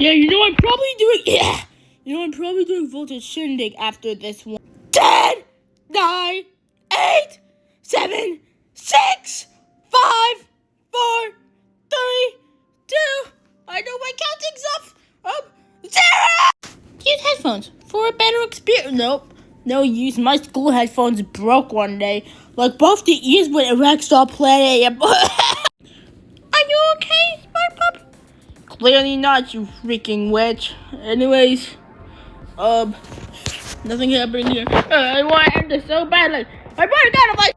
Yeah, you know I'm probably doing. Yeah, you know I'm probably doing voltage shindig after this one. 10, 9, 8, 7, 6, 5, 4, 3, 2. I know my counting's up. 0. Use headphones for a better experience. Nope. No use. My school headphones broke one day. Like both the ears when it wrecked stop playing. Are you okay, Smart Pup? Clearly not, you freaking witch. Anyways, nothing happening here. I want to end this so bad. Like, I probably got it.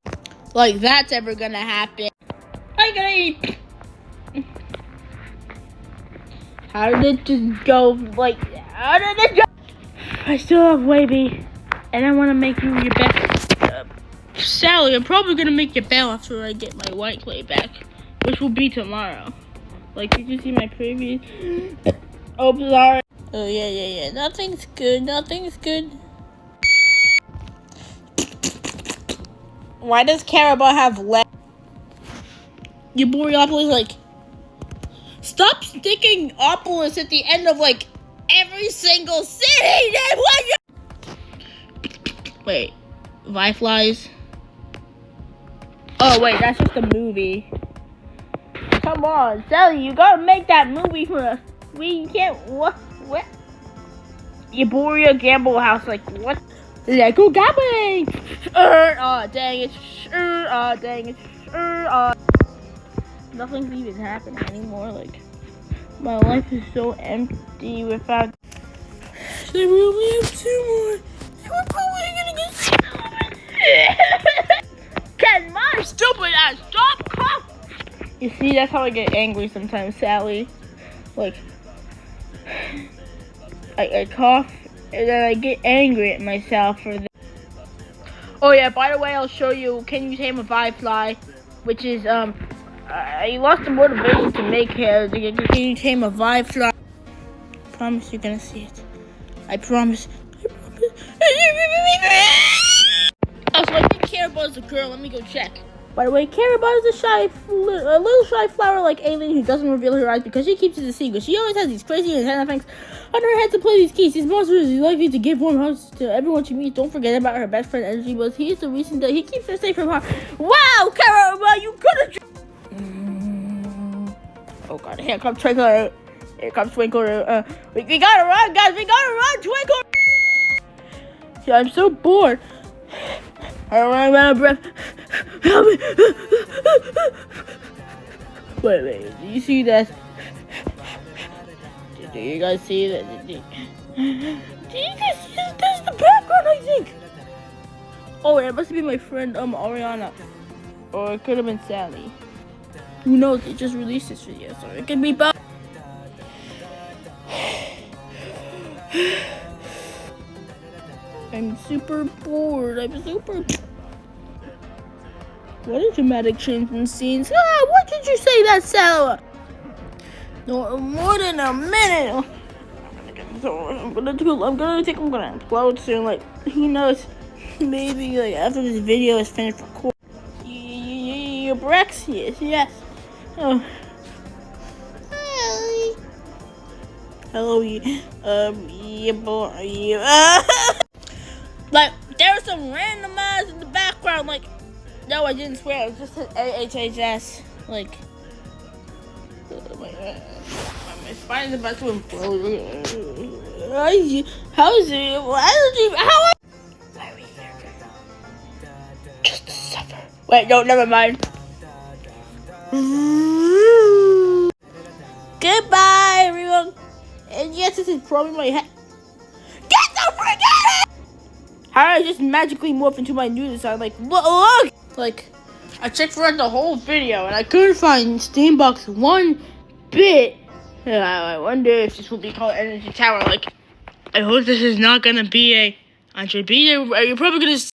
Like that's ever gonna happen. I'm gonna eat. How did it just go? Like, how did it go? I still have Wavy, and I want to make you your best. Sally, I'm probably gonna make your bell after I get my white clay back, which will be tomorrow. Like, did you see my previous? Oh, sorry. Oh, yeah. Nothing's good. Why does Carabao have legs? Yeboria is like, stop sticking Opolis at the end of, like, every single city! Wait, Fireflies? Oh, wait, that's just a movie. Come on, Sally, you gotta make that movie for us. We can't, what? Yeboria Gamble House, like, what? Let's go gambling! Dang it. Nothing's even happening anymore, like, my life is so empty without... We only have 2 more. We're probably gonna get... Can my stupid ass stop coughing? You see, that's how I get angry sometimes, Sally. Like, I cough, and then I get angry at myself for this. Oh yeah, by the way, I'll show you, can you tame a Firefly? Which is, I lost the motivation to make hair. Can you tame a Firefly? I promise you're gonna see it. I promise. Oh, so I think Carabau's a girl. Let me go check. By the way, Carabao is a little shy flower like alien who doesn't reveal her eyes because she keeps it a secret. She always has these crazy antenna things on her head to play these keys. These monsters are likely to give warm hugs to everyone she meets. Don't forget about her best friend Energy, but he is the reason that he keeps her safe from harm. Wow, Carabao, you could have. Oh god, here comes Twinkle. Here comes Twinkle. We gotta run, guys. We gotta run, Twinkle. Yeah, I'm so bored. I'm running out of breath. Help me. Wait. Do you see that? Do you guys see that? Do you guys see that? That's the background, I think. Oh, it must be my friend, Ariana. Or it could have been Sally. Who knows? They just released this video, so it could be both. I'm super bored. What a dramatic change in scenes. What did you say that, Sally? No, more than a minute. I'm gonna upload soon. Like, who knows? Maybe like after this video is finished recording. Your Brexius, yes. Oh. Hello, Like, there's some random eyes in the background, like, no, I didn't swear, it was just an AHHS, like, my spine's about to implode. How is it, why are we here? Just to suffer. Wait, no, never mind. Goodbye, everyone. And yes, this is probably my head. Get the frick out of it! How did I just magically morph into my new design? Like, look! Like, I checked throughout the whole video and I couldn't find Steambox one bit. I wonder if this will be called Energy Tower. Like, I hope this is not gonna be a. You're probably gonna